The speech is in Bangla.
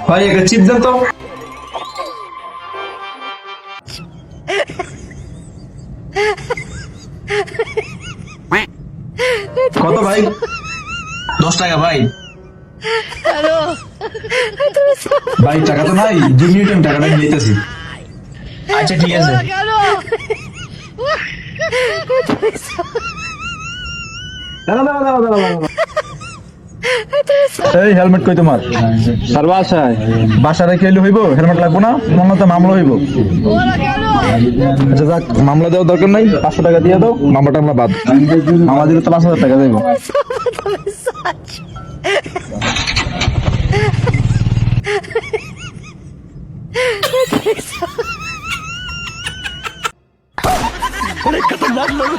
ভাই একটা চিপ দেন তো। কত ভাই? 10 টাকা ভাই। ভাই টাকা তো নাই, 2 মিনিট আমি টাকাটা নিতেছি। আচ্ছা ঠিক আছে। দাঁড়া দাঁড়া দাঁড়া দাঁড়া দাঁড়া। এই হেলমেট কই তোমার? স্যার বাসায়। বাসায় রেখে এলে হইব? হেলমেট লাগবো না? মনে তো মামলা হইব। আচ্ছা যাক, মামলা দেওয়ার দরকার নাই, 500 টাকা দিয়ে দাও, মামলাটা আমরা বাদ। মামলা দিলে তো 5,000 টাকা দেবো। অনেক খতরনাক লোক।